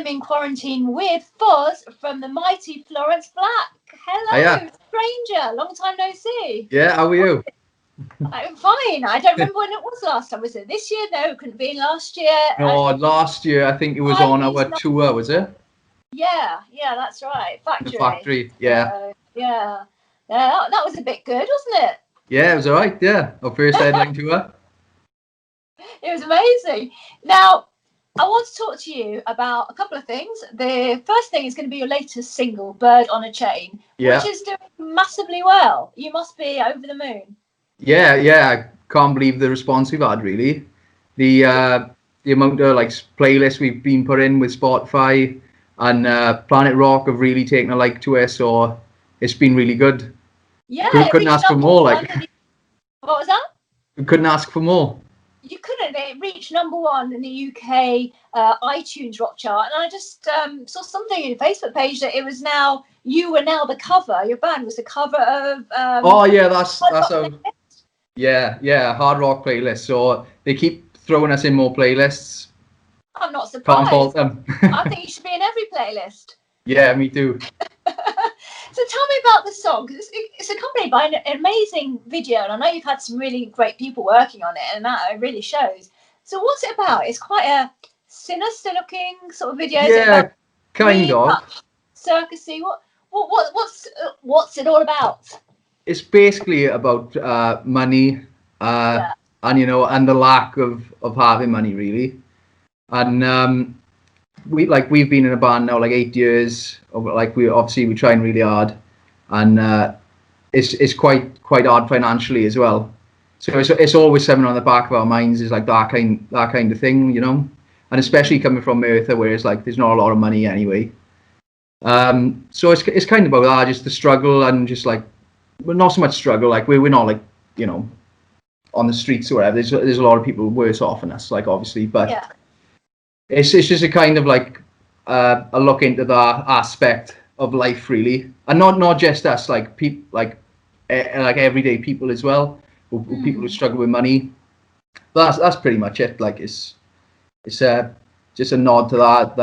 I'm in quarantine with Foz from the mighty Florence Black. Hello, Hiya. stranger. Long time no see. Yeah, how are you? I'm fine. I don't remember when it was last time. Was it this year? No, it couldn't have been last year. No, last year I think it was on our tour, was it? Yeah, that's right. Factory. The factory, yeah. Yeah, that was a bit good, wasn't it? Yeah, it was all right, yeah. Our first headline tour. It was amazing. Now, I want to talk to you about a couple of things. The first thing is going to be your latest single, Bird on a Chain, Yeah. which is doing massively well. You must be over the moon. Yeah, I can't believe the response we've had, really. The amount of like playlists we've been put in with Spotify and Planet Rock have really taken a like to us, so it's been really good. Yeah, couldn't ask for more. Like, what was that? We couldn't ask for more. You couldn't. It reached #1 in the UK iTunes rock chart, and I just saw something in your Facebook page that you were now the cover. Your band was the cover of. Oh yeah, that's a hard rock playlist. So they keep throwing us in more playlists. I'm not surprised. Can't fault them. I think you should be in every playlist. Yeah, me too. So tell me about the song, because it's accompanied by an amazing video, and I know you've had some really great people working on it, and that really shows. So what's it about? It's quite a sinister-looking sort of video. Yeah, kind of. Circusy. What's it all about? It's basically about money, and and the lack of having money, really. And we've been in a band now like 8 years. Like we trying really hard, and it's quite hard financially as well. So it's always something on the back of our minds, is like that kind of thing, and especially coming from Merthyr, where it's like there's not a lot of money anyway. So it's kind of about that, just the struggle, and just like, well, not so much struggle, like we're not like on the streets or whatever. There's a lot of people worse off than us, like obviously, but. Yeah. It's just a kind of like a look into that aspect of life, really, and not just us, like people, like everyday people as well, people who struggle with money. That's pretty much it. Like it's just a nod to that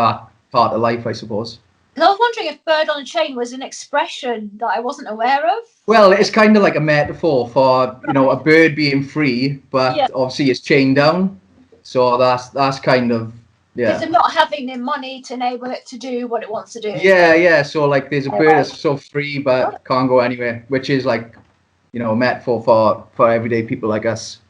part of life, I suppose. I was wondering if "Bird on a Chain" was an expression that I wasn't aware of. Well, it's kind of like a metaphor for a bird being free, but obviously it's chained down. So that's kind of. Yeah. Because of not having the money to enable it to do what it wants to do. Yeah. So like, there's a bird that's so free but can't go anywhere, which is like, a metaphor for everyday people like us.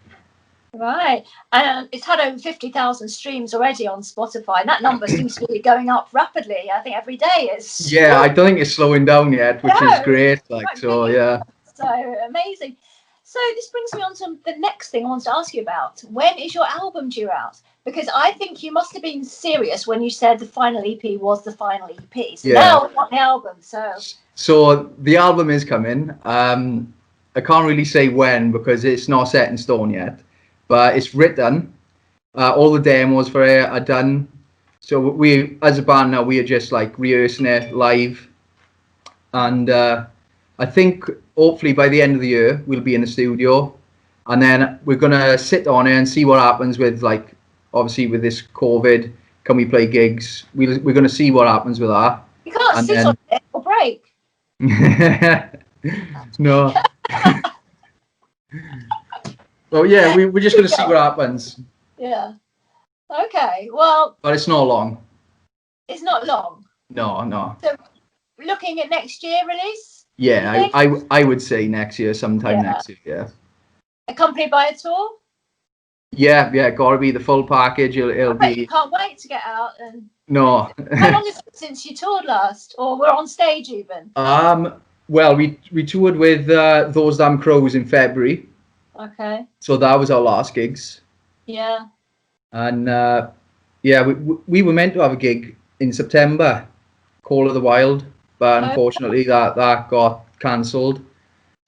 Right, and it's had over 50,000 streams already on Spotify, and that number seems to be going up rapidly. I think every day is. Yeah, I don't think it's slowing down yet, which is great. Like, so yeah. So amazing. So this brings me on to the next thing I want to ask you about. When is your album due out? Because I think you must have been serious when you said the final EP was the final EP. So now we want the album. So the album is coming. I can't really say when, because it's not set in stone yet. But it's written. All the demos for it are done. So we, as a band now, we are just like rehearsing it live. And I think hopefully by the end of the year we'll be in the studio, and then we're gonna sit on it and see what happens with, like, obviously with this COVID. Can we play gigs? We're gonna see what happens with that. You can't sit on it or break. No. Well, yeah, we're just gonna see what happens. Yeah. Okay. Well. But it's not long. It's not long. No. So, looking at next year release. Yeah, I would say next year, sometime next year. Yeah. Accompanied by a tour. Yeah, gotta be the full package. It'll be. You can't wait to get out and. No. How long is it since you toured last, or we're on stage even? Well, we toured with Those Damn Crows in February. Okay. So that was our last gigs. Yeah. And we were meant to have a gig in September, Call of the Wild, but unfortunately that got cancelled.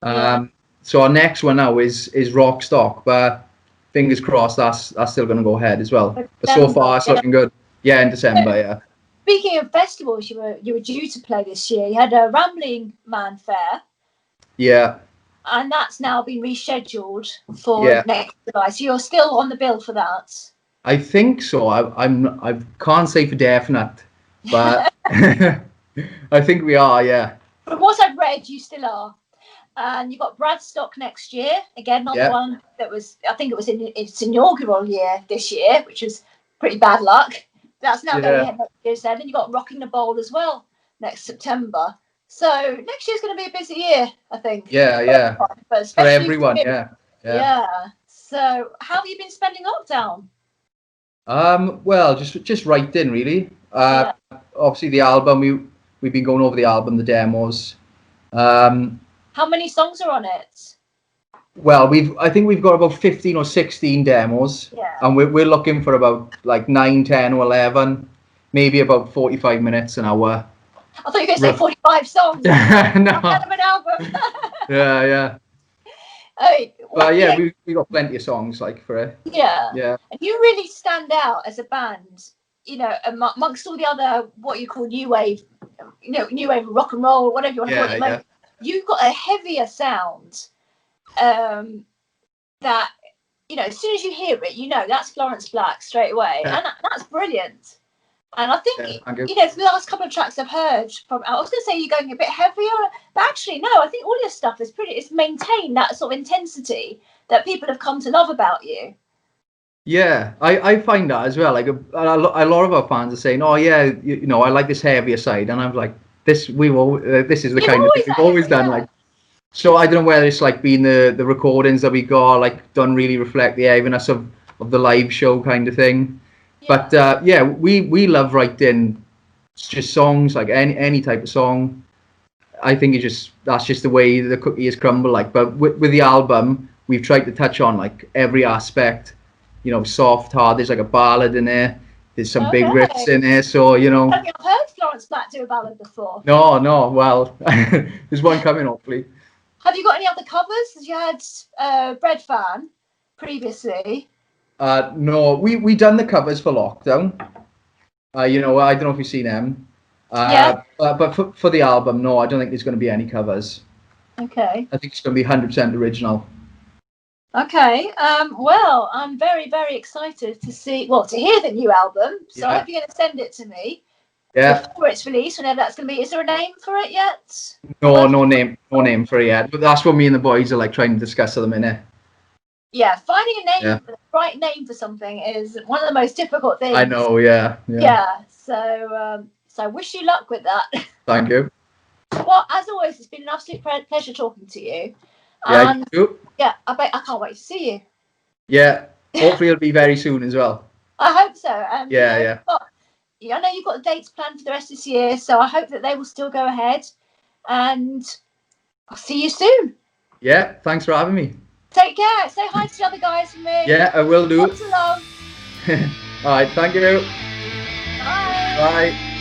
So our next one now is Rockstock, but fingers crossed that's still going to go ahead as well. But so far it's looking good. Yeah, in December. Yeah. Speaking of festivals, you were due to play this year. You had a Rambling Man Fair. Yeah. And that's now been rescheduled for next July. So you're still on the bill for that. I think so. I can't say for definite, but I think we are, yeah. From what I've read, you still are. And you've got Bradstock next year. Again, another one that was, I think it was in its inaugural year this year, which was pretty bad luck. That's now going ahead next year. Then you've got Rocking the Bowl as well next September. So next year's going to be a busy year, I think. Yeah. But for everyone, yeah. So how have you been spending lockdown? Well, just writing really. Obviously the album, we've been going over the album, the demos. How many songs are on it? Well, I think we've got about 15 or 16 demos, and we're looking for about like 9, 10 or 11, maybe about 45 minutes, an hour. I thought you were going to say 45 songs. No. Kind of an album. Yeah. But yeah, we got plenty of songs like for it. Yeah. And you really stand out as a band, you know, amongst all the other what you call new wave, new wave rock and roll, whatever you want to call it. Like, you've got a heavier sound that, you know, as soon as you hear it, you know that's Florence Black straight away, and that's brilliant. And I think, you know, the last couple of tracks I've heard from, I was going to say you're going a bit heavier, but actually, no, I think all your stuff is it's maintained that sort of intensity that people have come to love about you. Yeah, I find that as well. Like a lot of our fans are saying, oh yeah, you know, I like this heavier side, and I'm like, this is the kind of thing we've always done. Like, so I don't know whether it's like being the recordings that we got, like, don't really reflect the heaviness of the live show kind of thing. But we love writing just songs, like any type of song. I think that's just the way the cookie is crumbled. Like, but with the album, we've tried to touch on like every aspect. You know, soft, hard. There's like a ballad in there. There's some big riffs in there. So, you know. I've heard Florence Black do a ballad before. No. Well, there's one coming, hopefully. Have you got any other covers? You had Bread Fan previously. No, we done the covers for lockdown. You know, I don't know if you've seen them. But for the album, no, I don't think there's going to be any covers. Okay. I think it's going to be 100% original. Okay. Well, I'm very, very excited to hear the new album. So I hope you're going to send it to me. Yeah. Before it's released, whenever that's going to be. Is there a name for it yet? No name for it yet. But that's what me and the boys are like trying to discuss at the minute. Yeah, finding a name, the right name for something is one of the most difficult things. I know, yeah. So I wish you luck with that. Thank you. Well, as always, it's been an absolute pleasure talking to you. Yeah, you too. Yeah, I can't wait to see you. Yeah, hopefully it'll be very soon as well. I hope so. And yeah. I know you've got dates planned for the rest of this year, so I hope that they will still go ahead. And I'll see you soon. Yeah, thanks for having me. Take care. Say hi to the other guys for me. Yeah, I will do. Lots of love. All right, thank you. Bye. Bye.